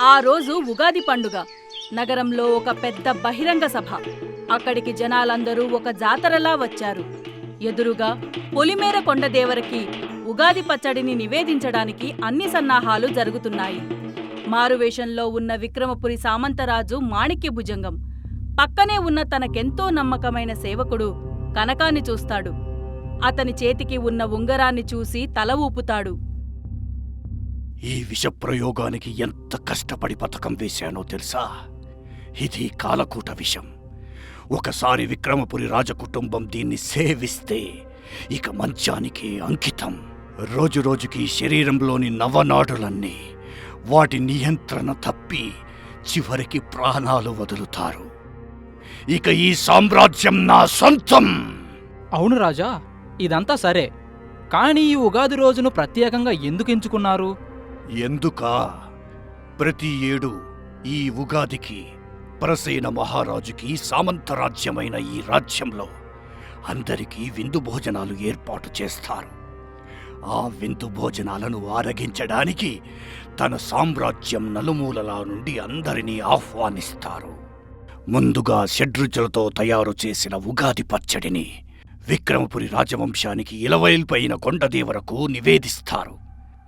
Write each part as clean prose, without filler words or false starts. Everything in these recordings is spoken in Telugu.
ఆ రోజు ఉగాది పండుగ. నగరంలో ఒక పెద్ద బహిరంగ సభ. అక్కడికి జనాలందరూ ఒక జాతరలా వచ్చారు. ఎదురుగా పొలిమేర కొండదేవరికి ఉగాది పచ్చడిని నివేదించడానికి అన్ని సన్నాహాలు జరుగుతున్నాయి. మారువేషంలో ఉన్న విక్రమపురి సామంతరాజు మాణిక్య భుజంగం పక్కనే ఉన్న తనకెంతో నమ్మకమైన సేవకుడు కనకాన్ని చూస్తాడు. అతని చేతికి ఉన్న ఉంగరాన్ని చూసి తల ఊపుతాడు. ఈ విషప్రయోగానికి ఎంత కష్టపడి పథకం వేశానో తెలుసా? ఇది కాలకూట విషం. ఒకసారి విక్రమపురి రాజకుటుంబం దీన్ని సేవిస్తే ఇక మంచానికి అంకితం. రోజురోజుకి శరీరంలోని నవనాడులన్నీ వాటి నియంత్రణ తప్పి చివరికి ప్రాణాలు వదులుతారు. ఇక ఈ సామ్రాజ్యం నా సొంతం. అవును రాజా, ఇదంతా సరే, కానీ ఈ ఉగాది రోజును ప్రత్యేకంగా ఎందుకు ఎంచుకున్నారు? ఎందుకా? ప్రతి ఏడు ఈ ఉగాదికి పరసేన మహారాజుకి సామంతరాజ్యమైన ఈ రాజ్యంలో అందరికీ విందు భోజనాలు ఏర్పాటు చేస్తారు. ఆ విందు భోజనాలను ఆరగించడానికి తన సామ్రాజ్యం నలుమూలలా నుండి అందరినీ ఆహ్వానిస్తారు. ముందుగా షడ్రుచులతో తయారు చేసిన ఉగాది పచ్చడిని విక్రమపురి రాజవంశానికి ఇలవైల్పైన కొండదేవరకు నివేదిస్తారు.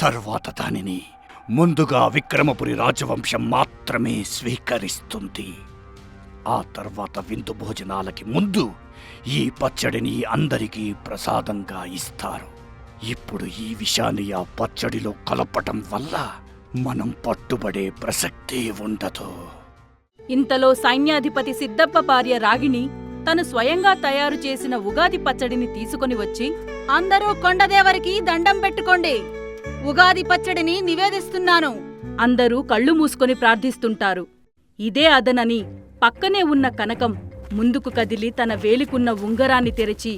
తర్వాత దానిని ముందుగా విక్రమపురి రాజవంశం మాత్రమే స్వీకరిస్తుంది. ఆ తర్వాత విందు భోజనాలకి ముందు ఈ పచ్చడిని అందరికీ ప్రసాదంగా ఇస్తారు. ఇప్పుడు ఈ విషయాన్ని ఆ పచ్చడిలో కలపటం వల్ల మనం పట్టుబడే ప్రసక్తే ఉండదు. ఇంతలో సైన్యాధిపతి సిద్ధప్ప భార్య రాగిణి తను స్వయంగా తయారు చేసిన ఉగాది పచ్చడిని తీసుకుని వచ్చి, అందరూ కొండదేవరికి దండం పెట్టుకోండి, ఉగాది పచ్చడిని నివేదిస్తున్నాను. అందరూ కళ్ళు మూసుకొని ప్రార్థిస్తుంటారు. ఇదే అదనని పక్కనే ఉన్న కనకం ముందుకు కదిలి తన వేలికున్న ఉంగరాన్ని తెరిచి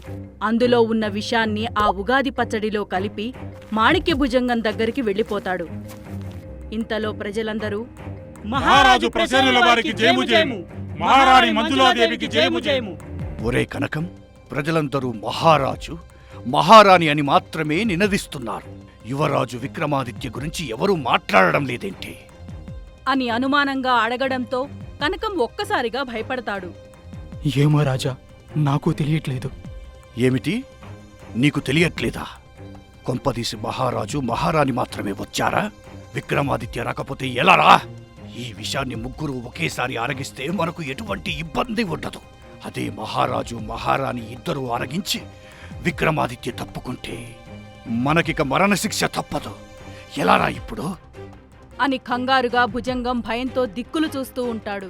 అందులో ఉన్న విషాన్ని ఆ ఉగాది పచ్చడిలో కలిపి మాణిక్య భుజంగం దగ్గరికి వెళ్ళిపోతాడు. ఇంతలో ప్రజలందరూ మహారాజు ప్రసన్నుల వారికి జయము జయము, మహారాణి మంజులాదేవికి జయము జయము. ఒరే కనకం, ప్రజలందరూ మహారాజు మహారాణి అని మాత్రమే నినదిస్తున్నారు. యువరాజు విక్రమాదిత్య గురించి ఎవరూ మాట్లాడడం లేదేంటి అని అనుమానంగా అడగడంతో కనకం ఒక్కసారిగా భయపడతాడు. ఏమో రాజా, నాకు తెలియట్లేదు. ఏమిటి? నీకు తెలియట్లేదా? కొంపదీసి మహారాజు మహారాణి మాత్రమే వచ్చారా? విక్రమాదిత్య రాకపోతే ఎలారా? ఈ విషయాన్ని ముగ్గురు ఒకేసారి ఆరగిస్తే మనకు ఎటువంటి ఇబ్బంది ఉండదు. అదే మహారాజు మహారాణి ఇద్దరూ ఆరగించి విక్రమాదిత్య తప్పుకుంటే మనకిక మరణశిక్ష తప్పదు. ఎలారా ఇప్పుడు అని కంగారుగా భుజంగం భయంతో దిక్కులు చూస్తూ ఉంటాడు.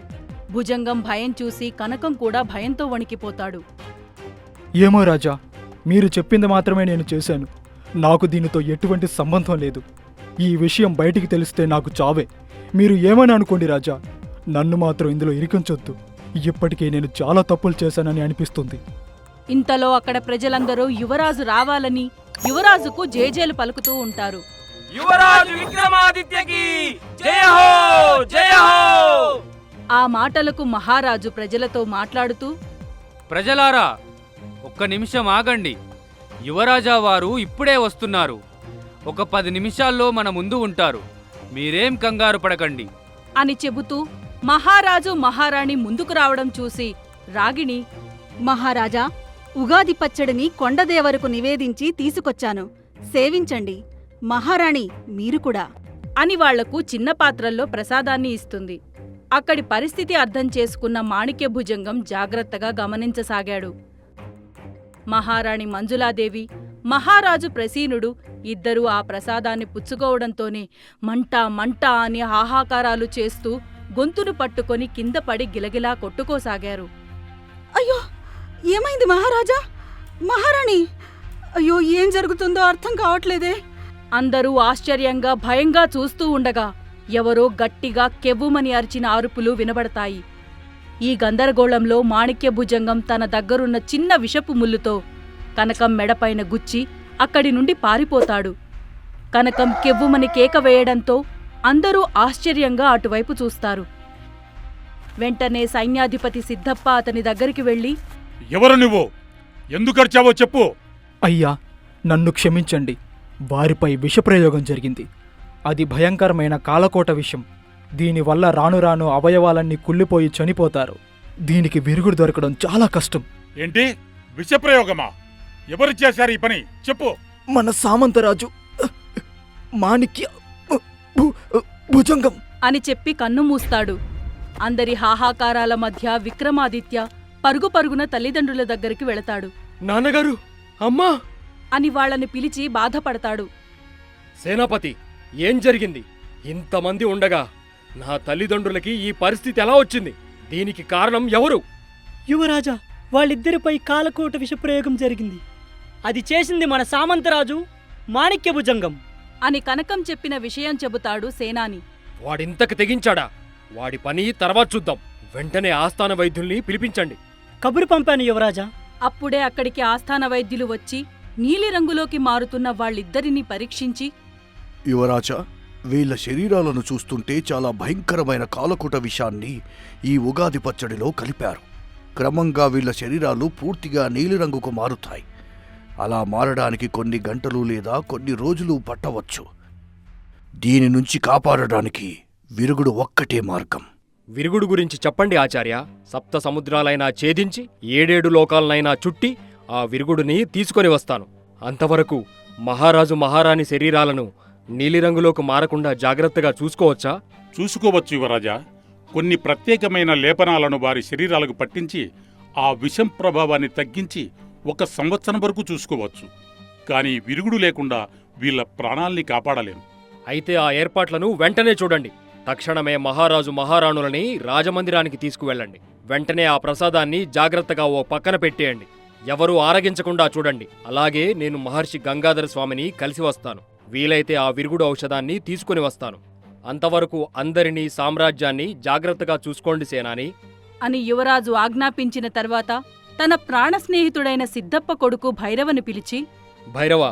భుజంగం భయం చూసి కనకం కూడా భయంతో వణికిపోతాడు. ఏమో రాజా, మీరు చెప్పింది మాత్రమే నేను చేశాను. నాకు దీనితో ఎటువంటి సంబంధం లేదు. ఈ విషయం బయటికి తెలిస్తే నాకు చావే. మీరు ఏమని అనుకోండి రాజా, నన్ను మాత్రం ఇందులో ఇరికించొద్దు. ఇప్పటికే నేను చాలా తప్పులు చేశానని అనిపిస్తుంది. ఇంతలో అక్కడ ప్రజలందరూ యువరాజు రావాలని యువరాజుకు జేజేలు పలుకుతూ ఉంటారు. యువరాజు విక్రమాదిత్యకి జయ హో, జయ హో! ఆ మాటలకు మహారాజు ప్రజలతో మాట్లాడుతూ, ప్రజలారా, ఒక్క నిమిషం ఆగండి. యువరాజా వారు ఇప్పుడే వస్తున్నారు. ఒక 10 నిమిషాల్లో మన ముందు ఉంటారు. మీరేం కంగారు పడకండి అని చెబుతూ మహారాజు మహారాణి ముందుకు రావడం చూసి రాగిణి, మహారాజా, ఉగాది పచ్చడిని కొండదేవరకు నివేదించి తీసుకొచ్చాను, సేవించండి. మహారాణి మీరు కూడా అని వాళ్లకు చిన్న పాత్రల్లో ప్రసాదాన్ని ఇస్తుంది. అక్కడి పరిస్థితి అర్థం చేసుకున్న మాణిక్య భుజంగం జాగ్రత్తగా గమనించసాగాడు. మహారాణి మంజులాదేవి, మహారాజు ప్రసీనుడు ఇద్దరూ ఆ ప్రసాదాన్ని పుచ్చుకోవడంతోనే మంట మంట అని హాహాకారాలు చేస్తూ గొంతును పట్టుకొని కింద పడి గిలగిలా కొట్టుకోసాగారు. అయ్యో, ఏమైంది మహారాజా? మహారాణి, అయ్యో, ఏం జరుగుతుందో అర్థం కావట్లేదే. అందరూ ఆశ్చర్యంగా భయంగా చూస్తూ ఉండగా ఎవరో గట్టిగా కెవ్వుమని అరిచిన అరుపులు వినబడతాయి. ఈ గందరగోళంలో మాణిక్య భుజంగం తన దగ్గరున్న చిన్న విషపు ముల్లుతో కనకం మెడపైన గుచ్చి అక్కడి నుండి పారిపోతాడు. కనకం కెవ్వుమని కేక వేయడంతో అందరూ ఆశ్చర్యంగా అటువైపు చూస్తారు. వెంటనే సైన్యాధిపతి సిద్ధప్ప అతని దగ్గరికి వెళ్లి, ఎవరు నువ్వు? ఎందుకర్చావో చెప్పు. అయ్యా, నన్ను క్షమించండి. వారిపై విషప్రయోగం జరిగింది. అది భయంకరమైన కాలకోట విషం. దీనివల్ల రాను రాను అవయవాలన్నీ కుళ్ళిపోయి చనిపోతారు. దీనికి విరుగుడు దొరకడం చాలా కష్టం. ఏంటి విషప్రయోగమా? ఎవరు చేశారు ఈ పని? చెప్పు. మన సామంతరాజు మాణిక్య భుజంగం అని చెప్పి కన్ను మూస్తాడు. అందరి హాహాకారాల మధ్య విక్రమాదిత్య పరుగు పరుగున తల్లిదండ్రుల దగ్గరికి వెళతాడు. నాన్నగారు, అమ్మా! అని వాళ్ళని పిలిచి బాధపడతాడు. సేనాపతి, ఏం జరిగింది? ఇంతమంది ఉండగా నా తల్లిదండ్రులకి ఈ పరిస్థితి ఎలా వచ్చింది? దీనికి కారణం ఎవరు? యువరాజా, వాళ్ళిద్దరిపై కాలకోట విషప్రయోగం జరిగింది. అది చేసింది మన సామంతరాజు మాణిక్యభుజంగం అని కనకం చెప్పిన విషయం చెబుతాడు సేనాని. వాడింతకు తెగించాడా? వాడి పని తర్వాత చూద్దాం. వెంటనే ఆస్థాన వైద్యుల్ని పిలిపించండి. కబురు పంపాను యువరాజా. అప్పుడే అక్కడికి ఆస్థాన వైద్యులు వచ్చి నీలిరంగులోకి మారుతున్న వాళ్ళిద్దరినీ పరీక్షించి, యువరాజా, వీళ్ళ శరీరాలను చూస్తుంటే చాలా భయంకరమైన కాలకూట విషాన్ని ఈ ఉగాది పచ్చడిలో కలిపారు. క్రమంగా వీళ్ళ శరీరాలు పూర్తిగా నీలిరంగుకు మారుతాయి. అలా మారడానికి కొన్ని గంటలు లేదా కొన్ని రోజులు పట్టవచ్చు. దీని నుంచి కాపాడడానికి విరుగుడు ఒక్కటే మార్గం. విరుగుడు గురించి చెప్పండి ఆచార్య. సప్త సముద్రాలైనా ఛేదించి 7 లోకాలనైనా చుట్టి ఆ విరుగుడుని తీసుకొని వస్తాను. అంతవరకు మహారాజు మహారాణి శరీరాలను నీలిరంగులోకి మారకుండా జాగ్రత్తగా చూసుకోవచ్చా? చూసుకోవచ్చు యువరాజా. కొన్ని ప్రత్యేకమైన లేపనాలను వారి శరీరాలకు పట్టించి ఆ విషం ప్రభావాన్ని తగ్గించి 1 సంవత్సరం వరకు చూసుకోవచ్చు. కానీ విరుగుడు లేకుండా వీళ్ళ ప్రాణాల్ని కాపాడలేము. అయితే ఆ ఏర్పాట్లను వెంటనే చూడండి. తక్షణమే మహారాజు మహారాణులని రాజమందిరానికి తీసుకువెళ్ళండి. వెంటనే ఆ ప్రసాదాన్ని జాగ్రత్తగా ఓ పక్కన పెట్టేయండి. ఎవరూ ఆరగించకుండా చూడండి. అలాగే నేను మహర్షి గంగాధర స్వామిని కలిసి వస్తాను. వీలైతే ఆ విరుగుడు ఔషధాన్ని తీసుకుని వస్తాను. అంతవరకు అందరినీ సామ్రాజ్యాన్ని జాగ్రత్తగా చూసుకోండి సేనాని అని యువరాజు ఆజ్ఞాపించిన తర్వాత తన ప్రాణ స్నేహితుడైన సిద్ధప్ప కొడుకు భైరవని పిలిచి, భైరవ,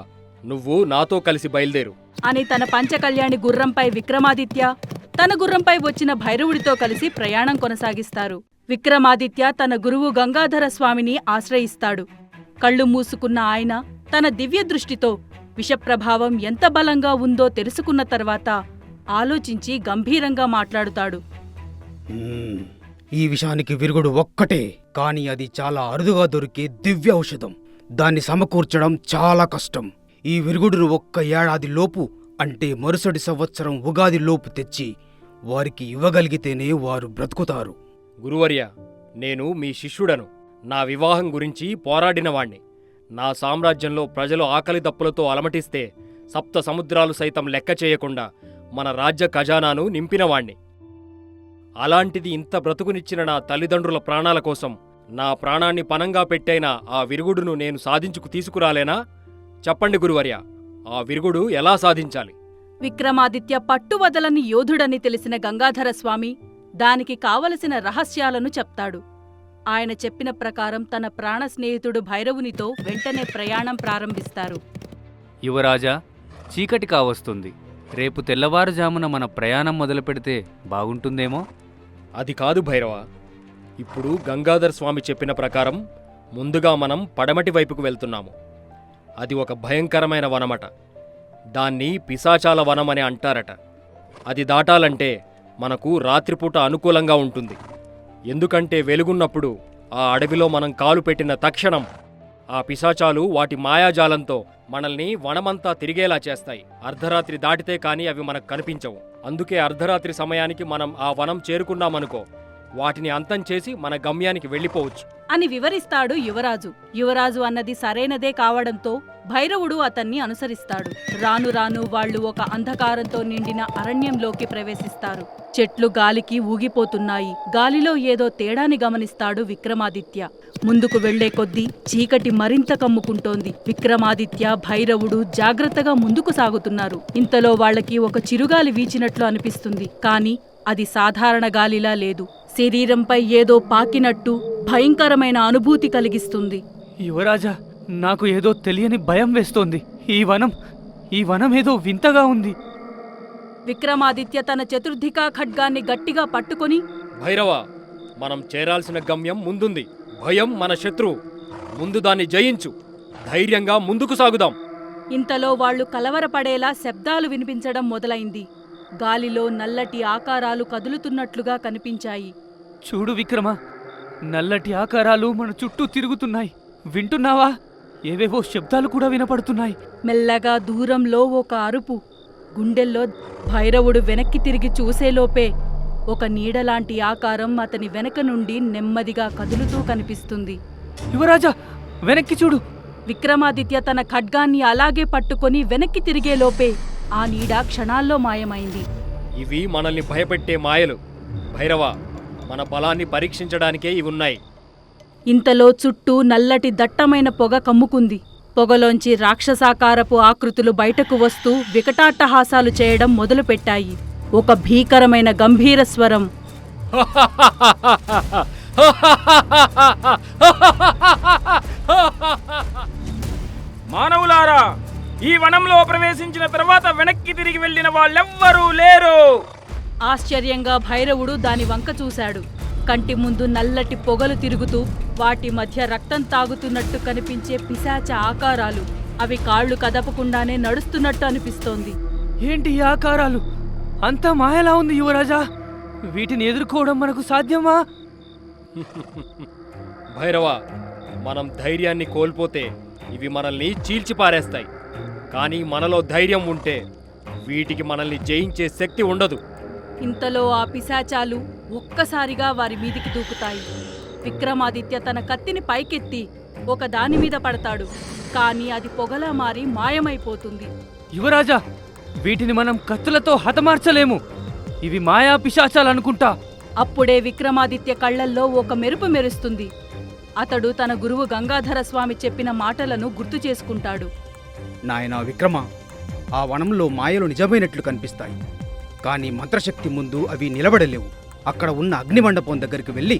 నువ్వు నాతో కలిసి బయలుదేరు అని తన పంచకళ్యాణి గుర్రంపై విక్రమాదిత్య తన గుర్రంపై వచ్చిన భైరవుడితో కలిసి ప్రయాణం కొనసాగిస్తారు. విక్రమాదిత్య తన గురువు గంగాధర స్వామిని ఆశ్రయిస్తాడు. కళ్ళు మూసుకున్న ఆయన తన దివ్య దృష్టితో విషప్రభావం ఎంత బలంగా ఉందో తెలుసుకున్న తర్వాత ఆలోచించి గంభీరంగా మాట్లాడుతాడు. ఈ విషానికి విరుగుడు ఒక్కటే, కాని అది చాలా అరుదుగా దొరికే దివ్య ఔషధం. దాన్ని సమకూర్చడం చాలా కష్టం. ఈ విరుగుడును 1 ఏడాది లోపు, అంటే మరుసటి సంవత్సరం ఉగాది లోపు తెచ్చి వారికి ఇవ్వగలిగితేనే వారు బ్రతుకుతారు. గురువర్య, నేను మీ శిష్యుడను. నా వివాహం గురించి పోరాడినవాణ్ణి. నా సామ్రాజ్యంలో ప్రజలు ఆకలి దప్పులతో అలమటిస్తే సప్త సముద్రాలు సైతం లెక్క చేయకుండా మన రాజ్య ఖజానాను నింపినవాణ్ణి. అలాంటిది ఇంత బ్రతుకునిచ్చిన నా తల్లిదండ్రుల ప్రాణాల కోసం నా ప్రాణాన్ని పనంగా పెట్టైనా ఆ విరుగుడును నేను సాధించుకు తీసుకురాలేనా? చెప్పండి గురువర్య, ఆ విరుగుడు ఎలా సాధించాలి? విక్రమాదిత్య పట్టువదలని యోధుడని తెలిసిన గంగాధర స్వామి దానికి కావలసిన రహస్యాలను చెప్తాడు. ఆయన చెప్పిన ప్రకారం తన ప్రాణ స్నేహితుడు భైరవునితో వెంటనే ప్రయాణం ప్రారంభిస్తారు. యువరాజా, చీకటి కావస్తుంది. రేపు తెల్లవారుజామున మన ప్రయాణం మొదలుపెడితే బాగుంటుందేమో. అది కాదు భైరవ. ఇప్పుడు గంగాధర్ స్వామి చెప్పిన ప్రకారం ముందుగా మనం పడమటి వైపుకు వెళ్తున్నాము. అది ఒక భయంకరమైన వనమట. దాన్ని పిశాచాల వనమని అంటారట. అది దాటాలంటే మనకు రాత్రిపూట అనుకూలంగా ఉంటుంది. ఎందుకంటే వెలుగున్నప్పుడు ఆ అడవిలో మనం కాలు పెట్టిన తక్షణం ఆ పిశాచాలు వాటి మాయాజాలంతో మనల్ని వనమంతా తిరిగేలా చేస్తాయి. అర్ధరాత్రి దాటితే కాని అవి మనకు కనిపించవు. అందుకే అర్ధరాత్రి సమయానికి మనం ఆ వనం చేరుకున్నామనుకో, వాటిని అంతం చేసి మన గమ్యానికి వెళ్ళిపోవచ్చు అని వివరిస్తాడు యువరాజు. యువరాజు అన్నది సరైనదే కావడంతో భైరవుడు అతన్ని అనుసరిస్తాడు. రాను రాను వాళ్లు ఒక అంధకారంతో నిండిన అరణ్యంలోకి ప్రవేశిస్తారు. చెట్లు గాలికి ఊగిపోతున్నాయి. గాలిలో ఏదో తేడాని గమనిస్తాడు విక్రమాదిత్య. ముందుకు వెళ్లే కొద్దీ చీకటి మరింత కమ్ముకుంటోంది. విక్రమాదిత్య, భైరవుడు జాగ్రత్తగా ముందుకు సాగుతున్నారు. ఇంతలో వాళ్లకి ఒక చిరుగాలి వీచినట్లు అనిపిస్తుంది. కాని అది సాధారణ గాలిలా లేదు. శరీరంపై ఏదో పాకినట్టు భయంకరమైన అనుభూతి కలిగిస్తుంది. యువరాజా, నాకు ఏదో తెలియని భయం వేస్తోంది. ఈ వనం ఏదో వింతగా ఉంది. విక్రమాదిత్య తన చతుర్థికా ఖడ్గాన్ని గట్టిగా పట్టుకొని, భైరవ, మనం చేరాల్సిన గమ్యం ముందుంది. భయం మన శత్రువు. ముందు దాన్ని జయించు. ధైర్యంగా ముందుకు సాగుదాం ఇంతలో వాళ్ళు కలవరపడేలా శబ్దాలు వినిపించడం మొదలైంది. గాలిలో నల్లటి ఆకారాలు కదులుతున్నట్లుగా కనిపించాయి. చూడు విక్రమ, నల్లటి ఆకారాలు మన చుట్టూ తిరుగుతున్నాయి. వింటున్నావా? ఏవేవో శబ్దాలు కూడా వినపడుతున్నాయి. మెల్లగా దూరంలో ఒక అరుపు. గుండెల్లో భైరవుడు వెనక్కి తిరిగి చూసేలోపే ఒక నీడలాంటి ఆకారం అతని వెనక నుండి నెమ్మదిగా కదులుతూ కనిపిస్తుంది. యువరాజా, వెనక్కి చూడు. విక్రమాదిత్య తన ఖడ్గాన్ని అలాగే పట్టుకొని వెనక్కి తిరిగేలోపే ఆ నీడ క్షణాల్లో మాయమైంది. ఇవి మనల్ని భయపెట్టే మాయలు. భైరవ, మన బలాన్ని పరీక్షించడానికే ఇవున్నాయి. ఇంతలో చుట్టూ నల్లటి దట్టమైన పొగ కమ్ముకుంది. పొగలోంచి రాక్షసాకారపు ఆకృతులు బయటకు వస్తూ వికటాట్టహాసాలు చేయడం మొదలుపెట్టాయి. ఒక భీకరమైన గంభీర స్వరం మానవులారా, ఈ వనంలో ప్రవేశించిన తర్వాత వెనక్కి తిరిగి వెళ్ళిన వాళ్ళెవ్వరూ లేరు. ఆశ్చర్యంగా భైరవుడు దాని వంక చూశాడు. కంటి ముందు నల్లటి పొగలు తిరుగుతూ వాటి మధ్య రక్తం తాగుతున్నట్టు కనిపించే పిశాచ ఆకారాలు. అవి కాళ్ళు కదపకుండానే నడుస్తున్నట్టు అనిపిస్తోంది. ఏంటి ఈ ఆకారాలు? అంతా మాయలా ఉంది యువరాజా. వీటిని ఎదుర్కోవడం మనకు సాధ్యమా? భైరవ, మనం ధైర్యాన్ని కోల్పోతే ఇవి మనల్ని చీల్చిపారేస్తాయి. కానీ మనలో ధైర్యం ఉంటే వీటికి మనల్ని జయించే శక్తి ఉండదు. ఇంతలో ఆ పిశాచాలు ఒక్కసారిగా వారి మీదికి దూకుతాయి. విక్రమాదిత్య తన కత్తిని పైకెత్తి ఒక దాని మీద పడతాడు. కానీ అది పొగలా మారి మాయమైపోతుంది. యువరాజా, వీటిని మనం కత్తులతో హతమార్చలేము. ఇవి మాయా పిశాచాలనుకుంటా. అప్పుడే విక్రమాదిత్య కళ్ళల్లో ఒక మెరుపు మెరుస్తుంది. అతడు తన గురువు గంగాధర స్వామి చెప్పిన మాటలను గుర్తు చేసుకుంటాడు. నాయనా విక్రమ, ఆ వనంలో మాయలు నిజమైనట్లు కనిపిస్తాయి. కానీ మంత్రశక్తి ముందు అవి నిలబడలేవు. అక్కడ ఉన్న అగ్నిమండపం దగ్గరికి వెళ్ళి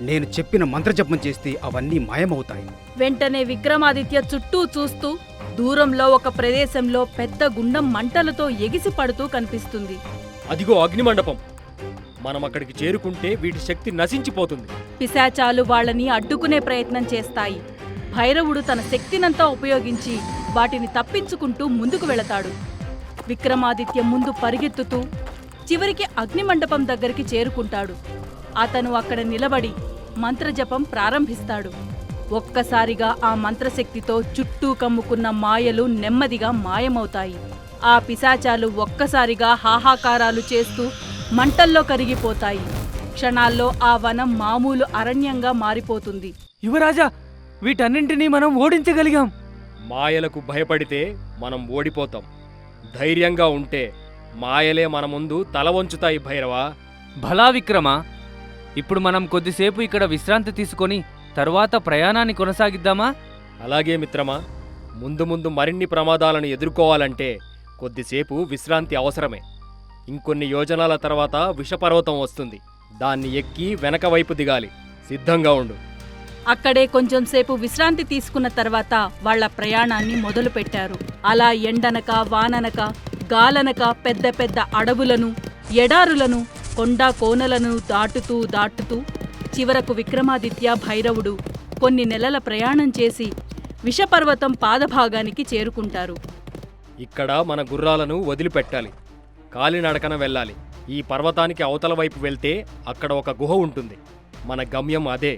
నేను చెప్పిన మంత్రజపం చేస్తే అవన్నీ మాయమవుతాయి. వెంటనే విక్రమాదిత్య చుట్టూ చూస్తూ దూరంలో ఒక ప్రదేశంలో పెద్ద గుండం మంటలతో ఎగిసి పడుతూ కనిపిస్తుంది. అదిగో అగ్నిమండపం. మనం అక్కడికి చేరుకుంటే వీటి శక్తి నశించిపోతుంది. పిశాచాలు వాళ్ళని అడ్డుకునే ప్రయత్నం చేస్తాయి. భైరవుడు తన శక్తినంతా ఉపయోగించి వాటిని తప్పించుకుంటూ ముందుకు వెళతాడు. విక్రమాదిత్య ముందు పరిగెత్తుతూ చివరికి అగ్నిమండపం దగ్గరికి చేరుకుంటాడు. అతను అక్కడ నిలబడి మంత్రజపం ప్రారంభిస్తాడు. ఒక్కసారిగా ఆ మంత్రశక్తితో చుట్టూ కమ్ముకున్న మాయలు నెమ్మదిగా మాయమవుతాయి. ఆ పిశాచాలు ఒక్కసారిగా హాహాకారాలు చేస్తూ మంటల్లో కరిగిపోతాయి. క్షణాల్లో ఆ వనం మామూలు అరణ్యంగా మారిపోతుంది. యువరాజా, వీటన్నింటినీ మనం ఓడించగలిగాం. మాయలకు భయపడితే మనం ఓడిపోతాం. ధైర్యంగా ఉంటే మాయలే మన ముందు తల వంచుతాయి. భైరవా, భలా విక్రమ, ఇప్పుడు మనం కొద్దిసేపు ఇక్కడ విశ్రాంతి తీసుకొని తరువాత ప్రయాణాన్ని కొనసాగిద్దామా? అలాగే మిత్రమా. ముందు ముందు మరిన్ని ప్రమాదాలను ఎదుర్కోవాలంటే కొద్దిసేపు విశ్రాంతి అవసరమే. ఇంకొన్ని యోజనాల తర్వాత విషపర్వతం వస్తుంది. దాన్ని ఎక్కి వెనక వైపు దిగాలి. సిద్ధంగా ఉండు. అక్కడే కొంచెం సేపు విశ్రాంతి తీసుకున్న తర్వాత వాళ్ల ప్రయాణాన్ని మొదలుపెట్టారు. అలా ఎండనక వాననక గాలనక పెద్ద పెద్ద అడవులను ఎడారులను కొండా కోనలను దాటుతూ చివరకు విక్రమాదిత్య భైరవుడు కొన్ని నెలల ప్రయాణం చేసి విషపర్వతం పాదభాగానికి చేరుకుంటారు. ఇక్కడ మన గుర్రాలను వదిలిపెట్టాలి. కాలినడకన వెళ్ళాలి. ఈ పర్వతానికి అవతల వైపు వెళ్తే అక్కడ ఒక గుహ ఉంటుంది. మన గమ్యం అదే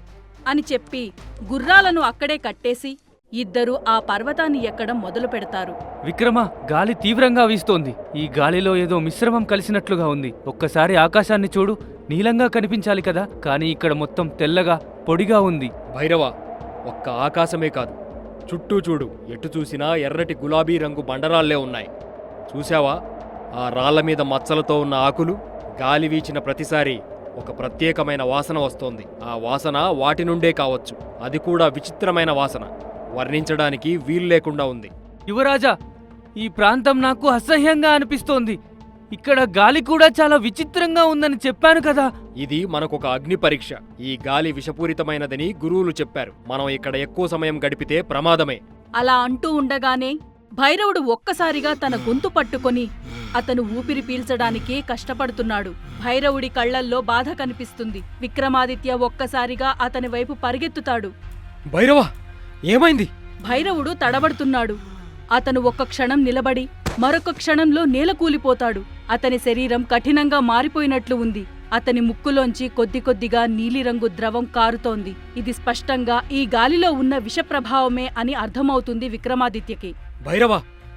అని చెప్పి గుర్రాలను అక్కడే కట్టేసి ఇద్దరూ ఆ పర్వతాన్ని ఎక్కడం మొదలు పెడతారు. విక్రమ, గాలి తీవ్రంగా వీస్తోంది. ఈ గాలిలో ఏదో మిశ్రమం కలిసినట్లుగా ఉంది. ఒక్కసారి ఆకాశాన్ని చూడు. నీలంగా కనిపించాలి కదా, కానీ ఇక్కడ మొత్తం తెల్లగా పొడిగా ఉంది. భైరవ, ఒక్క ఆకాశమే కాదు, చుట్టూ చూడు. ఎటు చూసినా ఎర్రటి గులాబీ రంగు బండరాళ్లే ఉన్నాయి. చూశావా ఆ రాళ్ల మీద మచ్చలతో ఉన్న ఆకులు? గాలి వీచిన ప్రతిసారి ఒక ప్రత్యేకమైన వాసన వస్తోంది. ఆ వాసన వాటి నుండే కావచ్చు. అది కూడా విచిత్రమైన వాసన. వర్ణించడానికి వీలు లేకుండా ఉంది. యువరాజా, ఈ ప్రాంతం నాకు అసహ్యంగా అనిపిస్తోంది. ఇక్కడ గాలి కూడా చాలా విచిత్రంగా ఉందని చెప్పాను కదా. ఇది మనకొక అగ్ని పరీక్ష. ఈ గాలి విషపూరితమైనదని గురువులు చెప్పారు. మనం ఇక్కడ ఎక్కువ సమయం గడిపితే ప్రమాదమే. అలా అంటూ ఉండగానే భైరవుడు ఒక్కసారిగా తన గొంతు పట్టుకొని అతను ఊపిరి పీల్చడానికే కష్టపడుతున్నాడు. భైరవుడి కళ్లల్లో బాధ కనిపిస్తుంది. విక్రమాదిత్య ఒక్కసారిగా అతని వైపు పరిగెత్తుతాడు. భైరవ, ఏమైంది? భైరవుడు తడబడుతున్నాడు. అతను ఒక్క క్షణం నిలబడి మరొక క్షణంలో నేలకూలిపోతాడు. అతని శరీరం కఠినంగా మారిపోయినట్లు ఉంది. అతని ముక్కులోంచి కొద్ది కొద్దిగా నీలిరంగు ద్రవం కారుతోంది. ఇది స్పష్టంగా ఈ గాలిలో ఉన్న విషప్రభావమే అని అర్థమవుతుంది విక్రమాదిత్యకి. భైరవ,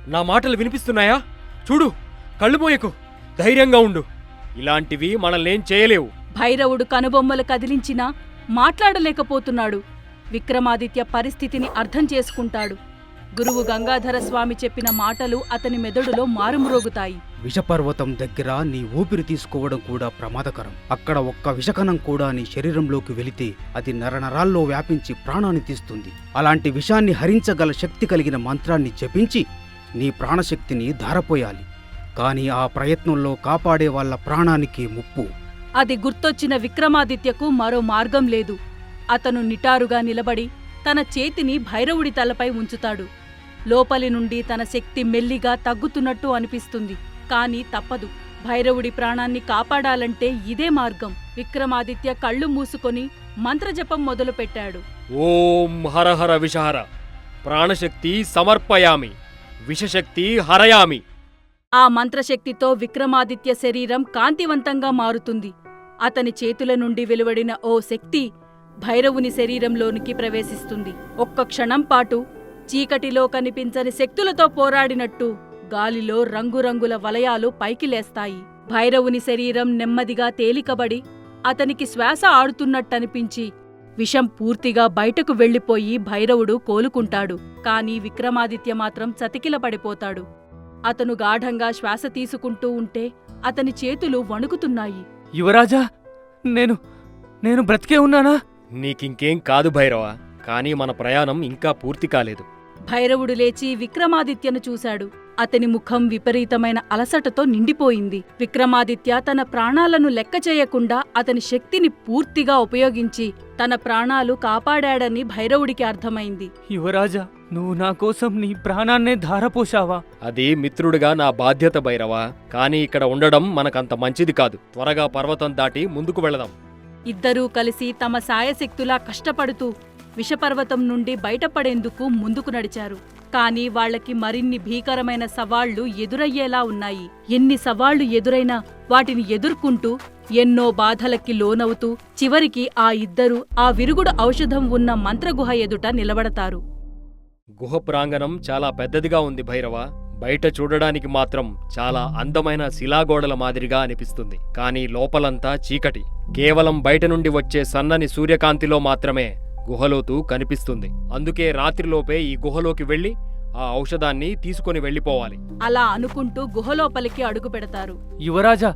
నా మాటలు వినిపిస్తున్నాయా? చూడు, కళ్ళు మోయకు, ధైర్యంగా ఉండు. ఇలాంటివి మనల్నేం చేయలేవు. భైరవుడు కనుబొమ్మలు కదిలించినా మాట్లాడలేకపోతున్నాడు. విక్రమాదిత్య పరిస్థితిని అర్థం చేసుకుంటాడు. గురువు గంగాధర స్వామి చెప్పిన మాటలు అతని మెదడులో మారుమ్రోగుతాయి. విషపర్వతం దగ్గర నీ ఊపిరి తీసుకోవడం కూడా ప్రమాదకరం. అక్కడ ఒక్క విషకణం కూడా నీ శరీరంలోకి వెళితే అది నరనరాల్లో వ్యాపించి ప్రాణాన్ని తీస్తుంది. అలాంటి విషాన్ని హరించగల శక్తి కలిగిన మంత్రాన్ని జపించి నీ ప్రాణశక్తిని ధారపోయాలి. కానీ ఆ ప్రయత్నంలో కాపాడే వాళ్ళ ప్రాణానికి ముప్పు. అది గుర్తొచ్చిన విక్రమాదిత్యకు మరో మార్గం లేదు. అతను నిటారుగా నిలబడి తన చేతిని భైరవుడి తలపై ఉంచుతాడు. లోపలి నుండి తన శక్తి మెల్లిగా తగ్గుతున్నట్టు అనిపిస్తుంది. కాని తప్పదు. భైరవుడి ప్రాణాన్ని కాపాడాలంటే ఇదే మార్గం. విక్రమాదిత్య కళ్ళు మూసుకొని మంత్రజపం మొదలుపెట్టాడు. ఓం హరహర విషహర, ప్రాణశక్తి సమర్పయామి, విషశక్తి హరయామి. ఆ మంత్రశక్తితో విక్రమాదిత్య శరీరం కాంతివంతంగా మారుతుంది. అతని చేతుల నుండి వెలువడిన ఓ శక్తి భైరవుని శరీరంలోనికి ప్రవేశిస్తుంది. ఒక్క క్షణం పాటు చీకటిలో కనిపించని శక్తులతో పోరాడినట్టు గాలిలో రంగురంగుల వలయాలు పైకి లేస్తాయి. భైరవుని శరీరం నెమ్మదిగా తేలికబడి అతనికి శ్వాస ఆడుతున్నట్టనిపించి విషం పూర్తిగా బయటకు వెళ్లిపోయి భైరవుడు కోలుకుంటాడు. కాని విక్రమాదిత్య మాత్రం చతికిలపడిపోతాడు. అతను గాఢంగా శ్వాస తీసుకుంటూ ఉంటే అతని చేతులు వణుకుతున్నాయి. యువరాజా, నేను బ్రతికే ఉన్నానా? నీకింకేం కాదు భైరవ, కానీ మన ప్రయాణం ఇంకా పూర్తి కాలేదు. భైరవుడు లేచి విక్రమాదిత్యను చూశాడు. అతని ముఖం విపరీతమైన అలసటతో నిండిపోయింది. విక్రమాదిత్య తన ప్రాణాలను లెక్క చేయకుండా అతని శక్తిని పూర్తిగా ఉపయోగించి తన ప్రాణాలు కాపాడాడని భైరవుడికి అర్థమైంది. యువరాజా, నువ్వు నా కోసం నీ ప్రాణాన్నే ధారపోశావా? అది మిత్రుడిగా నా బాధ్యత భైరవ, కానీ ఇక్కడ ఉండడం మనకంత మంచిది కాదు. త్వరగా పర్వతం దాటి ముందుకు వెళదాం. ఇద్దరూ కలిసి తమ సాయశక్తులా కష్టపడుతూ విషపర్వతం నుండి బయటపడేందుకు ముందుకు నడిచారు. కాని వాళ్లకి మరిన్ని భీకరమైన సవాళ్లు ఎదురయ్యేలా ఉన్నాయి. ఎన్ని సవాళ్లు ఎదురైనా వాటిని ఎదుర్కొంటూ ఎన్నో బాధలకి లోనవుతూ చివరికి ఆ ఇద్దరూ ఆ విరుగుడు ఔషధం ఉన్న మంత్రగుహ ఎదుట నిలబడతారు. గుహ ప్రాంగణం చాలా పెద్దదిగా ఉంది భైరవ. బయట చూడడానికి మాత్రం చాలా అందమైన శిలాగోడల మాదిరిగా అనిపిస్తుంది. కానీ లోపలంతా చీకటి. కేవలం బయట నుండి వచ్చే సన్నని సూర్యకాంతిలో మాత్రమే గుహలోతు కనిపిస్తుంది. అందుకే రాత్రిలోపే ఈ గుహలోకి వెళ్లి ఆ ఔషధాన్ని తీసుకొని వెళ్లిపోవాలి. అలా అనుకుంటూ గుహలోపలికి అడుగు పెడతారు. యువరాజా,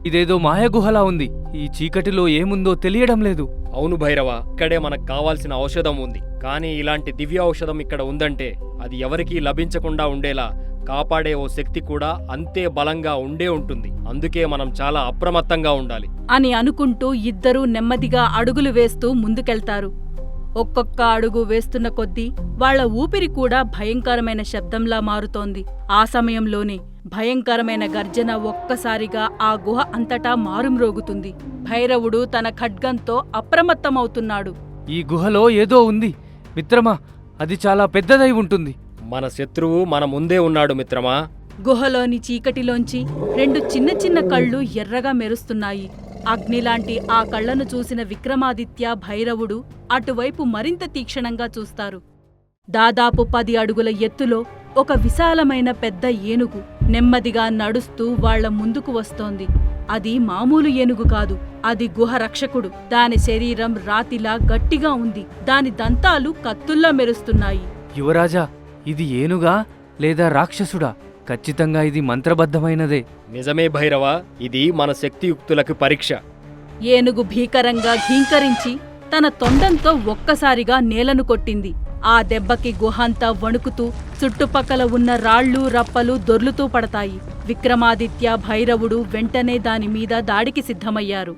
ఇదేదో మాయగుహలా ఉంది. ఈ చీకటిలో ఏముందో తెలియడం లేదు. అవును భైరవ, ఇక్కడే మనకు కావాల్సిన ఔషధం ఉంది. కానీ ఇలాంటి దివ్య ఔషధం ఇక్కడ ఉందంటే అది ఎవరికీ లభించకుండా ఉండేలా కాపాడే ఓ శక్తి కూడా అంతే బలంగా ఉండే ఉంటుంది. అందుకే మనం చాలా అప్రమత్తంగా ఉండాలి అని అనుకుంటూ ఇద్దరూ నెమ్మదిగా అడుగులు వేస్తూ ముందుకెళ్తారు. ఒక్కొక్క అడుగు వేస్తున్న కొద్దీ వాళ్ల ఊపిరి కూడా భయంకరమైన శబ్దంలా మారుతోంది. ఆ సమయంలోనే భయంకరమైన గర్జన ఒక్కసారిగా ఆ గుహ అంతటా మారుమ్రోగుతుంది. భైరవుడు తన ఖడ్గంతో అప్రమత్తమవుతున్నాడు. ఈ గుహలో ఏదో ఉంది మిత్రమా, అది చాలా పెద్దదై ఉంటుంది. మన శత్రువు మన ముందే ఉన్నాడు మిత్రమా. గుహలోని చీకటిలోంచి రెండు చిన్న చిన్న కళ్ళు ఎర్రగా మెరుస్తున్నాయి. అగ్నిలాంటి ఆ కళ్లను చూసిన విక్రమాదిత్య, భైరవుడు అటువైపు మరింత తీక్షణంగా చూస్తారు. దాదాపు 10 అడుగుల ఎత్తులో ఒక విశాలమైన పెద్ద ఏనుగు నెమ్మదిగా నడుస్తూ వాళ్ల ముందుకు వస్తోంది. అది మామూలు ఏనుగు కాదు, అది గుహ రక్షకుడు. దాని శరీరం రాతిలా గట్టిగా ఉంది. దాని దంతాలు కత్తుల్లా మెరుస్తున్నాయి. యువరాజా, ఇది ఏనుగా లేదా రాక్షసుడా? ఖచ్చితంగా ఇది మంత్రబద్ధమైనదే. నిజమే భైరవ, ఇది మన శక్తియుక్తులకు పరీక్ష. ఏనుగు భీకరంగా ఘీంకరించి తన తొండంతో ఒక్కసారిగా నేలను కొట్టింది. ఆ దెబ్బకి గుహంతా వణుకుతూ చుట్టుపక్కల ఉన్న రాళ్ళు రప్పలు దొర్లుతూ పడతాయి. విక్రమాదిత్య, భైరవుడు వెంటనే దానిమీద దాడికి సిద్ధమయ్యారు.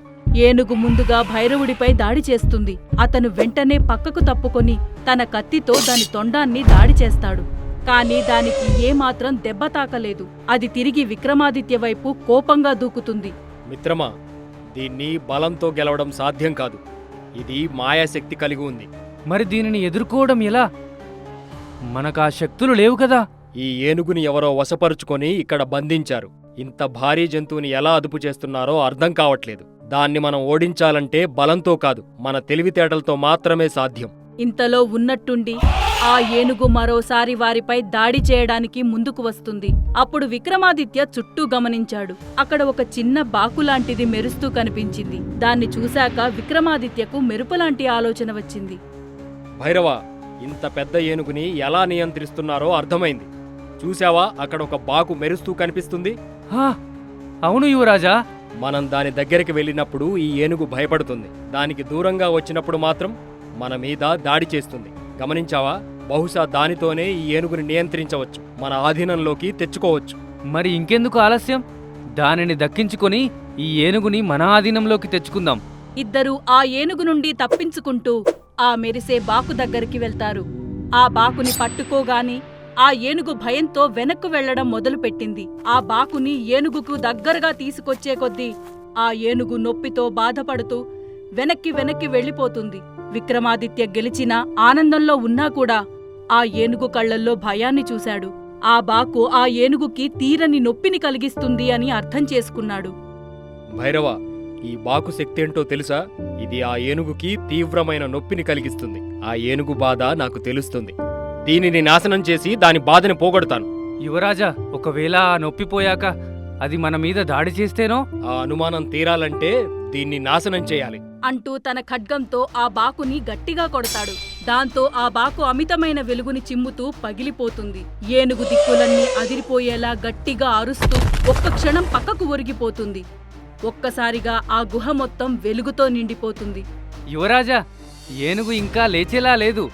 ఏనుగు ముందుగా భైరవుడిపై దాడి చేస్తుంది. అతను వెంటనే పక్కకు తప్పుకొని తన కత్తితో దాని తొండాన్ని దాడి చేస్తాడు. కాని దానికి ఏమాత్రం దెబ్బ తాకలేదు. అది తిరిగి విక్రమాదిత్య వైపు కోపంగా దూకుతుంది. మిత్రమా, దీన్ని బలంతో గెలవడం సాధ్యం కాదు. ఇది మాయాశక్తి కలిగి ఉంది. మరి దీనిని ఎదుర్కోవడం ఎలా? మనకా శక్తులు లేవు కదా. ఈ ఏనుగుని ఎవరో వశపరుచుకొని ఇక్కడ బంధించారు. ఇంత భారీ జంతువుని ఎలా అదుపు చేస్తున్నారో అర్థం కావట్లేదు. దాన్ని మనం ఓడించాలంటే బలంతో కాదు, మన తెలివితేటలతో మాత్రమే సాధ్యం. ఇంతలో ఉన్నట్టుండి ఆ ఏనుగు మరోసారి వారిపై దాడి చేయడానికి ముందుకు వస్తుంది. అప్పుడు విక్రమాదిత్య చుట్టూ గమనించాడు. అక్కడ ఒక చిన్న బాకులాంటిది మెరుస్తూ కనిపించింది. దాన్ని చూశాక విక్రమాదిత్యకు మెరుపులాంటి ఆలోచన వచ్చింది. భైరవ, ఇంత పెద్ద ఏనుగుని ఎలా నియంత్రిస్తున్నారో అర్థమైంది. చూశావా, అక్కడ ఒక బాకు మెరుస్తూ కనిపిస్తుంది. హా, అవును యువరాజా. మనం దాని దగ్గరికి వెళ్ళినప్పుడు ఈ ఏనుగు భయపడుతుంది. దానికి దూరంగా వచ్చినప్పుడు మాత్రం మన మీద దాడి చేస్తుంది. గమనించావా? బహుశా దానితోనే ఈ ఏనుగుని నియంత్రించవచ్చు, మన ఆధీనంలోకి తెచ్చుకోవచ్చు. మరి ఇంకెందుకు ఆలస్యం? దానిని దక్కించుకొని ఈ ఏనుగుని మన ఆధీనంలోకి తెచ్చుకుందాం. ఇద్దరూ ఆ ఏనుగు నుండి తప్పించుకుంటూ ఆ మెరిసే బాకు దగ్గరికి వెళ్తారు. ఆ బాకుని పట్టుకోగాని ఆ ఏనుగు భయంతో వెనక్కు వెళ్లడం మొదలుపెట్టింది. ఆ బాకుని ఏనుగుకు దగ్గరగా తీసుకొచ్చే కొద్దీ ఆ ఏనుగు నొప్పితో బాధపడుతూ వెనక్కి వెళ్లిపోతుంది. విక్రమాదిత్య గెలిచిన ఆనందంలో ఉన్నా కూడా ఆ ఏనుగు కళ్లల్లో భయాన్ని చూశాడు. ఆ బాకు ఆ ఏనుగుకి తీరని నొప్పిని కలిగిస్తుంది అని అర్థం చేసుకున్నాడు. భైరవ, ఈ బాకు శక్తి ఏంటో తెలుసా? ఇది ఆ ఏనుగుకి తీవ్రమైన నొప్పిని కలిగిస్తుంది. ఆ ఏనుగు బాధ నాకు తెలుస్తుంది. దీనిని నాశనం చేసి దాని బాధని పోగొడతాను. యువరాజా, ఒకవేళ ఆ నొప్పిపోయాక అది మన మీద దాడి చేస్తేనో? ఆ అనుమానం తీరాలంటే దీన్ని నాశనం చేయాలి అంటూ తన ఖడ్గంతో ఆ బాకుని గట్టిగా కొడతాడు. దాంతో ఆ బాకు అమితమైన వెలుగుని చిమ్ముతూ పగిలిపోతుంది. ఏనుగు దిక్కులన్నీ అదిరిపోయేలా గట్టిగా అరుస్తూ ఒక్క క్షణం పక్కకు ఒరిగిపోతుంది. ఒక్కసారిగా ఆ గుహ మొత్తం వెలుగుతో నిండిపోతుంది. యువరాజా, ఏనుగు ఇంకా లేచేలా లేదు.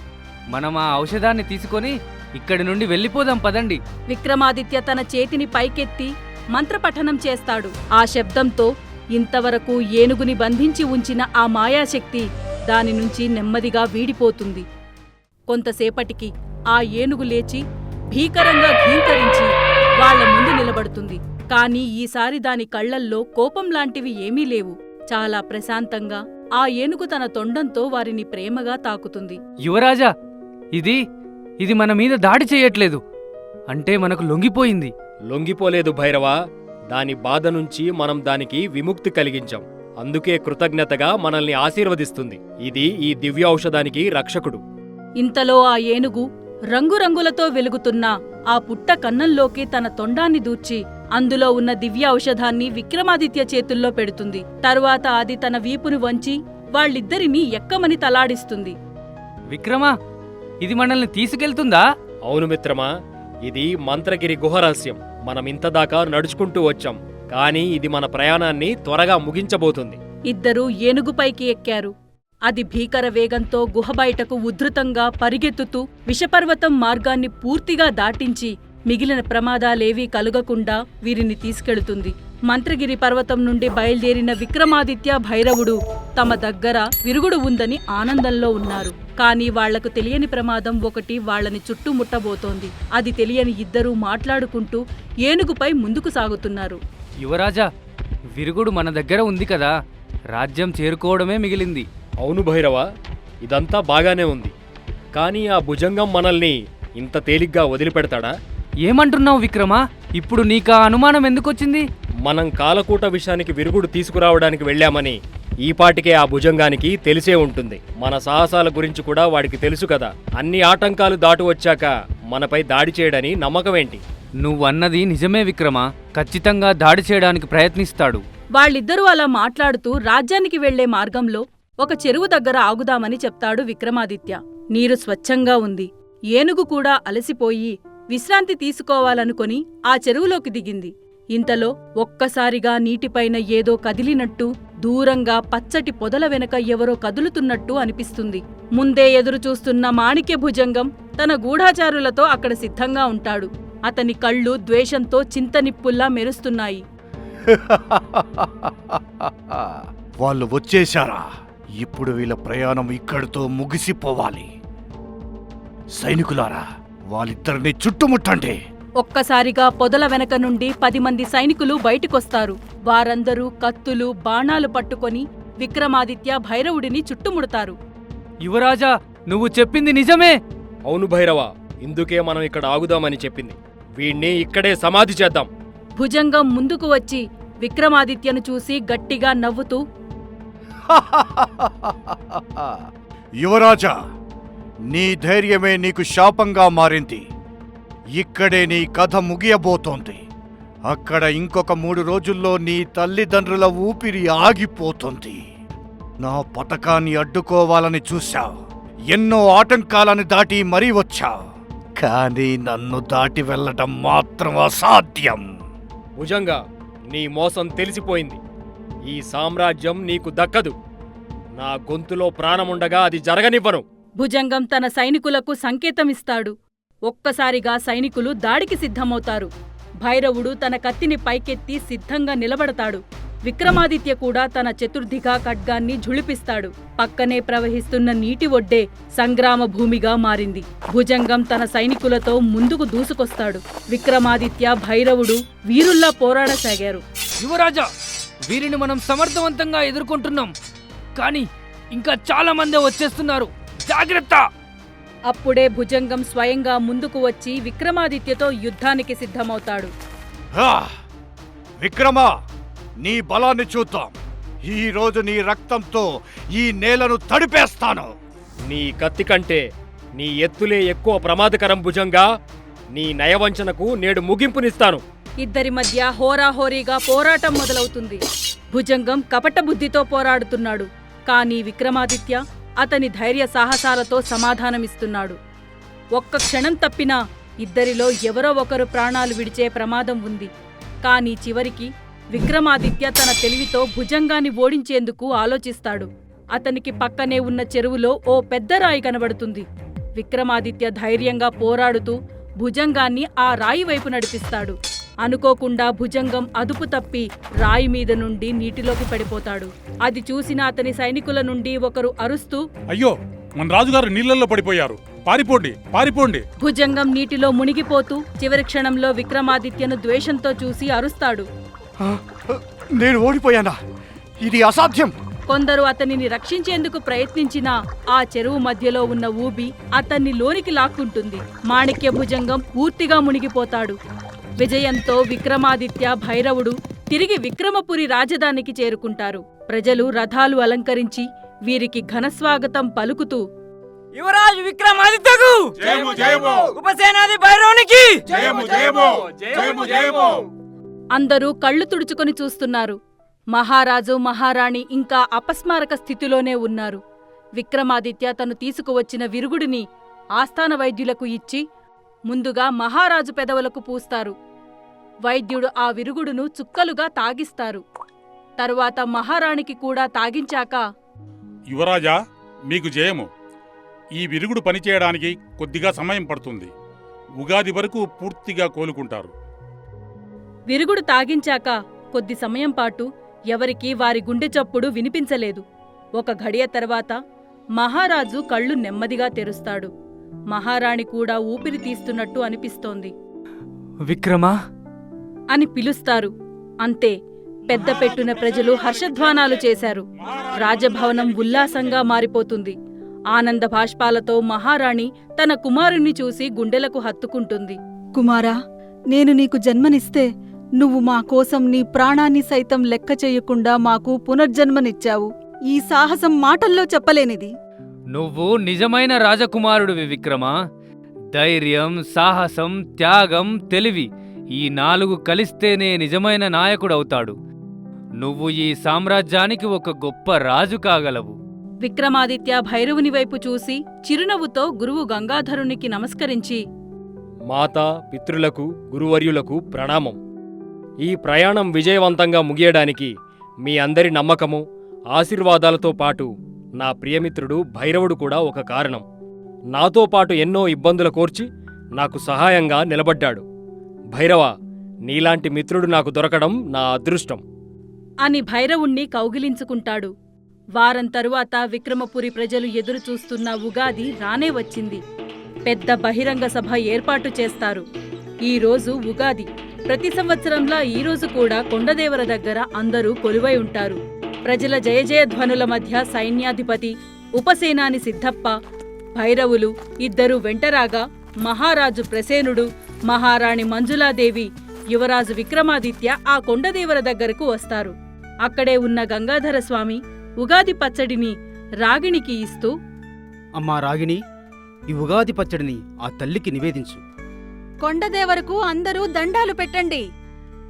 మనం ఆ ఔషధాన్ని తీసుకొని ఇక్కడి నుండి వెళ్ళిపోదాం పదండి. విక్రమాదిత్య తన చేతిని పైకెత్తి మంత్రపఠనం చేస్తాడు. ఆ శబ్దంతో ఇంతవరకు ఏనుగుని బంధించి ఉంచిన ఆ మాయాశక్తి దాని నుంచి నెమ్మదిగా వీడిపోతుంది. కొంతసేపటికి ఆ ఏనుగు లేచి భీకరంగా ఘీంకరించి వాళ్ల ముందు నిలబడుతుంది. కాని ఈసారి దాని కళ్లల్లో కోపం లాంటివి ఏమీ లేవు. చాలా ప్రశాంతంగా ఆ ఏనుగు తన తొండంతో వారిని ప్రేమగా తాకుతుంది. యువరాజా, ఇది మన మీద దాడి చేయట్లేదు. అంటే మనకు లొంగిపోయింది. లొంగిపోలేదు భైరవా. దాని బాధ నుంచి మనం దానికి విముక్తి కలిగించాం. అందుకే కృతజ్ఞతగా మనల్ని ఆశీర్వదిస్తుంది. ఇది ఈ దివ్య ఔషధానికి రక్షకుడు. ఇంతలో ఆ ఏనుగు రంగురంగులతో వెలుగుతున్న ఆ పుట్ట కన్నంలోకి తన తొండాన్ని దూర్చి అందులో ఉన్న దివ్య ఔషధాన్ని విక్రమాదిత్య చేతుల్లో పెడుతుంది. తరువాత అది తన వీపును వంచి వాళ్ళిద్దరినీ ఎక్కమని తలాడిస్తుంది. విక్రమా, ఇది మనల్ని తీసుకెళ్తుందా? అవును మిత్రమా, ఇది మంత్రగిరి గుహ రహస్యం. మనం ఇంతదాకా నడుచుకుంటూ వచ్చాం, కానీ ఇది మన ప్రయాణాన్ని త్వరగా ముగించబోతుంది. ఇద్దరూ ఏనుగుపైకి ఎక్కారు. అది భీకర వేగంతో గుహ బయటకు ఉధృతంగా పరిగెత్తుతూ విషపర్వతం మార్గాన్ని పూర్తిగా దాటించి మిగిలిన ప్రమాదాలేవీ కలుగకుండా వీరిని తీసుకెళుతుంది. మంత్రగిరి పర్వతం నుండి బయలుదేరిన విక్రమాదిత్య, భైరవుడు తమ దగ్గర విరుగుడు ఉందని ఆనందంలో ఉన్నారు. కాని వాళ్లకు తెలియని ప్రమాదం ఒకటి వాళ్లని చుట్టుముట్టబోతోంది. అది తెలియని ఇద్దరూ మాట్లాడుకుంటూ ఏనుగుపై ముందుకు సాగుతున్నారు. యువరాజా, విరుగుడు మన దగ్గర ఉంది కదా, రాజ్యం చేరుకోవడమే మిగిలింది. అవును భైరవ, ఇదంతా బాగానే ఉంది. కానీ ఆ భుజంగం మనల్ని ఇంత తేలిగ్గా వదిలిపెడతాడా? ఏమంటున్నావు విక్రమా? ఇప్పుడు నీకా అనుమానం ఎందుకొచ్చింది? మనం కాలకూట విషయానికి విరుగుడు తీసుకురావడానికి వెళ్ళామని ఈపాటికే ఆ భుజంగానికి తెలిసే ఉంటుంది. మన సాహసాల గురించి కూడా వాడికి తెలుసు కదా. అన్ని ఆటంకాలు దాటు వచ్చాక మనపై దాడి చేయడని నమ్మకమేంటి? నువ్వన్నది నిజమే విక్రమా. ఖచ్చితంగా దాడి చేయడానికి ప్రయత్నిస్తాడు. వాళ్ళిద్దరూ అలా మాట్లాడుతూ రాజ్యానికి వెళ్లే మార్గంలో ఒక చెరువు దగ్గర ఆగుదామని చెప్తాడు విక్రమాదిత్య. నీరు స్వచ్ఛంగా ఉంది. ఏనుగు కూడా అలసిపోయి విశ్రాంతి తీసుకోవాలనుకొని ఆ చెరువులోకి దిగింది. ఇంతలో ఒక్కసారిగా నీటిపైన ఏదో కదిలినట్టు, దూరంగా పచ్చటి పొదల వెనక ఎవరో కదులుతున్నట్టు అనిపిస్తుంది. ముందే ఎదురుచూస్తున్న మాణిక్య భుజంగం తన గూఢాచారులతో అక్కడ సిద్ధంగా ఉంటాడు. అతని కళ్ళు ద్వేషంతో చింతనిప్పుల్లా మెరుస్తున్నాయి. వాళ్ళు వచ్చేశారా? ఇప్పుడు వీళ్ళ ప్రయాణం ఇక్కడితో ముగిసిపోవాలి. సైనికులారా, వాళ్ళిద్దరిని చుట్టుముట్టండి. ఒక్కసారిగా పొదల వెనక నుండి 10 మంది సైనికులు బయటికొస్తారు. వారందరూ కత్తులు, బాణాలు పట్టుకొని విక్రమాదిత్య, భైరవుడిని చుట్టుముడతారు. యువరాజా, నువ్వు చెప్పింది నిజమే. అవును భైరవ, ఇందుకే మనం ఇక్కడ ఆగుదామని చెప్పింది. వీణ్ణి ఇక్కడే సమాధి చేద్దాం. భుజంగం ముందుకు వచ్చి విక్రమాదిత్యను చూసి గట్టిగా నవ్వుతూ, యువరాజా, నీ ధైర్యమే నీకు శాపంగా మారింది. ఇక్కడే నీ కథ ముగియబోతోంది. అక్కడ ఇంకొక 3 రోజుల్లో నీ తల్లిదండ్రుల ఊపిరి ఆగిపోతుంది. నా పథకాన్ని అడ్డుకోవాలని చూశావు. ఎన్నో ఆటంకాలను దాటి మరీ వచ్చావు. కానీ నన్ను దాటి వెళ్ళటం మాత్రం అసాధ్యం. భుజంగా, నీ మోసం తెలిసిపోయింది. ఈ సామ్రాజ్యం నీకు దక్కదు. నా గొంతులో ప్రాణముండగా అది జరగనివ్వను. భుజంగం తన సైనికులకు సంకేతమిస్తాడు. ఒక్కసారిగా సైనికులు దాడికి సిద్ధమవుతారు. భైరవుడు తన కత్తిని పైకెత్తి సిద్ధంగా నిలబడతాడు. విక్రమాదిత్య కూడా తన చతుర్థిగా ఖడ్గాన్ని ఝుళిపిస్తాడు. పక్కనే ప్రవహిస్తున్న నీటి ఒడ్డే సంగ్రామ భూమిగా మారింది. భుజంగం తన సైనికులతో ముందుకు దూసుకొస్తాడు. విక్రమాదిత్య, భైరవుడు వీరుల్లా పోరాడసాగారు. యువరాజా, వీరిని మనం సమర్థవంతంగా ఎదుర్కొంటున్నాం. కానీ ఇంకా చాలా మందే వచ్చేస్తున్నారు. జాగ్రత్త! అప్పుడే భుజంగం స్వయంగా ముందుకు వచ్చి విక్రమాదిత్యతో యుద్ధానికి సిద్ధమవుతాడు. విక్రమా, నీ బలాన్ని చూద్దాం. ఈ రోజు నీ రక్తంతో ఈ నేలను తడిపేస్తాను. నీ కత్తి కంటే నీ ఎత్తులే ఎక్కువ ప్రమాదకరం భుజంగా. నీ నయవంచనకు నేడు ముగింపునిస్తాను. ఇద్దరి మధ్య హోరాహోరీగా పోరాటం మొదలవుతుంది. భుజంగం కపట బుద్ధితో పోరాడుతున్నాడు. కానీ విక్రమాదిత్య అతని ధైర్య సాహసాలతో సమాధానమిస్తున్నాడు. ఒక్క క్షణం తప్పినా ఇద్దరిలో ఎవరో ఒకరు ప్రాణాలు విడిచే ప్రమాదం ఉంది. కానీ చివరికి విక్రమాదిత్య తన తెలివితో భుజంగాన్ని ఓడించేందుకు ఆలోచిస్తాడు. అతనికి పక్కనే ఉన్న చెరువులో ఓ పెద్ద రాయి కనబడుతుంది. విక్రమాదిత్య ధైర్యంగా పోరాడుతూ భుజంగాన్ని ఆ రాయి వైపు నడిపిస్తాడు. అనుకోకుండా భుజంగం అదుపు తప్పి రాయి మీద నుండి నీటిలోకి పడిపోతాడు. అది చూసిన అతని సైనికుల నుండి ఒకరు అరుస్తూ, అయ్యో, మన రాజుగారు నీళ్లలో పడిపోయారు, పారిపోండి, పారిపోండి. భుజంగం నీటిలో మునిగిపోతూ చివరి క్షణంలో విక్రమాదిత్యను ద్వేషంతో చూసి అరుస్తాడు. నేను ఓడిపోయానా? ఇది అసాధ్యం. కొందరు అతనిని రక్షించేందుకు ప్రయత్నించినా ఆ చెరువు మధ్యలో ఉన్న ఊబి అతన్ని లోనికి లాక్కుంటుంది. మాణిక్య భుజంగం పూర్తిగా మునిగిపోతాడు. విజయంతో విక్రమాదిత్య, భైరవుడు తిరిగి విక్రమపురి రాజధానికి చేరుకుంటారు. ప్రజలు రథాలు అలంకరించి వీరికి ఘనస్వాగతం పలుకుతూ, యువరాజు విక్రమాదిత్యకు జయము జయము, ఉపసేనాది భైరవునికి జయము జయము, జయము జయము. అందరూ కళ్ళు తుడుచుకొని చూస్తున్నారు. మహారాజు, మహారాణి ఇంకా అపస్మారక స్థితిలోనే ఉన్నారు. విక్రమాదిత్య తను తీసుకువచ్చిన విరుగుడిని ఆస్థాన వైద్యులకు ఇచ్చి ముందుగా మహారాజు పెదవులకు పూస్తారు. వైద్యుడు ఆ విరుగుడును చుక్కలుగా తాగిస్తారు. తరువాత మహారాణికి కూడా తాగించాక, యువరాజా, మీకు జయము. ఈ విరుగుడు పనిచేయడానికి కొద్దిగా సమయం పడుతుంది. ఉగాది వరకు పూర్తిగా కోలుకుంటారు. విరుగుడు తాగించాక కొద్ది సమయం పాటు ఎవరికీ వారి గుండె చప్పుడు వినిపించలేదు. ఒక ఘడియ తర్వాత మహారాజు కళ్ళు నెమ్మదిగా తెరుస్తాడు. మహారాణి కూడా ఊపిరి తీస్తున్నట్టు అనిపిస్తోంది. విక్రమా అని పిలుస్తారు. అంతే, పెద్ద పెట్టున ప్రజలు హర్షధ్వానాలు చేశారు. రాజభవనం ఉల్లాసంగా మారిపోతుంది. ఆనంద భాష్పాలతో మహారాణి తన కుమారుణ్ణి చూసి గుండెలకు హత్తుకుంటుంది. కుమారా, నేను నీకు జన్మనిస్తే నువ్వు మా కోసం నీ ప్రాణాన్ని సైతం లెక్క చెయ్యకుండా మాకు పునర్జన్మనిచ్చావు. ఈ సాహసం మాటల్లో చెప్పలేనిది. నువ్వు నిజమైన రాజకుమారుడివి విక్రమా. ధైర్యం, సాహసం, త్యాగం, తెలివి ఈ 4 కలిస్తేనే నిజమైన నాయకుడవుతాడు. నువ్వు ఈ సామ్రాజ్యానికి ఒక గొప్ప రాజు కాగలవు. విక్రమాదిత్య భైరవుని వైపు చూసి చిరునవ్వుతో గురువు గంగాధరునికి నమస్కరించి, మాతా, పితృలకు, గురువర్యులకు ప్రణామం. ఈ ప్రయాణం విజయవంతంగా ముగియడానికి మీ అందరి నమ్మకము, ఆశీర్వాదాలతో పాటు నా ప్రియమిత్రుడు భైరవుడు కూడా ఒక కారణం. నాతో పాటు ఎన్నో ఇబ్బందుల కోర్చి నాకు సహాయంగా నిలబడ్డాడు. భైరవ, నీలాంటి మిత్రుడు నాకు దొరకడం నా అదృష్టం అని భైరవుణ్ణి కౌగిలించుకుంటాడు. వారం తరువాత విక్రమపురి ప్రజలు ఎదురుచూస్తున్న ఉగాది రానే వచ్చింది. పెద్ద బహిరంగ సభ ఏర్పాటు చేస్తారు. ఈ రోజు ఉగాది. ప్రతి సంవత్సరంలా ఈరోజు కూడా కొండదేవర దగ్గర అందరూ కొలువై ఉంటారు. ప్రజల జయజయధ్వనుల మధ్య సైన్యాధిపతి, ఉపసేనాని సిద్ధప్ప, భైరవులు ఇద్దరూ వెంటరాగా మహారాజు ప్రసేనుడు మహారాణి మంజులాదేవి, యువరాజు విక్రమాదిత్య ఆ కొండదేవర దగ్గరకు వస్తారు. అక్కడే ఉన్న గంగాధర స్వామి ఉగాది పచ్చడిని రాగిణికి ఇస్తూ, అమ్మా రాగిణి, ఈ ఉగాది పచ్చడిని ఆ తల్లికి నివేదించు. కొండదేవరకు అందరూ దండాలు పెట్టండి.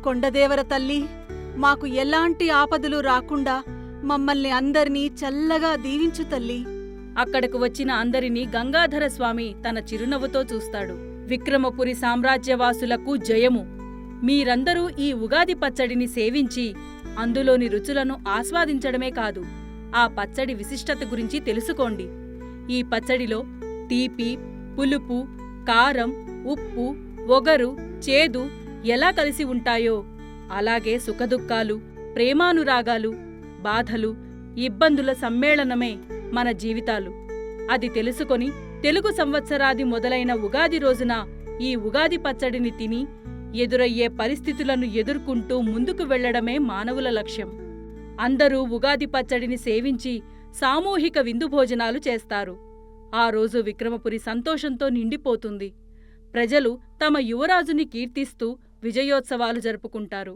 కొండదేవర తల్లి, మాకు ఎలాంటి ఆపదలు రాకుండా మమ్మల్ని అందర్నీ చల్లగా దీవించు తల్లి. అక్కడకు వచ్చిన అందరినీ గంగాధర స్వామి తన చిరునవ్వుతో చూస్తాడు. విక్రమపురి సామ్రాజ్యవాసులకు జయము. మీరందరూ ఈ ఉగాది పచ్చడిని సేవించి అందులోని రుచులను ఆస్వాదించడమే కాదు, ఆ పచ్చడి విశిష్టత గురించి తెలుసుకోండి. ఈ పచ్చడిలో తీపి, పులుపు, కారం, ఉప్పు, ఒగరు, చేదు ఎలా కలిసి ఉంటాయో అలాగే సుఖదుఖాలు, ప్రేమానురాగాలు, బాధలు, ఇబ్బందుల సమ్మేళనమే మన జీవితాలు. అది తెలుసుకొని తెలుగు సంవత్సరాది మొదలైన ఉగాది రోజున ఈ ఉగాది పచ్చడిని తిని ఎదురయ్యే పరిస్థితులను ఎదుర్కొంటూ ముందుకు వెళ్లడమే మానవుల లక్ష్యం. అందరూ ఉగాది పచ్చడిని సేవించి సామూహిక విందు భోజనాలు చేస్తారు. ఆ రోజు విక్రమపురి సంతోషంతో నిండిపోతుంది. ప్రజలు తమ యువరాజుని కీర్తిస్తూ విజయోత్సవాలు జరుపుకుంటారు.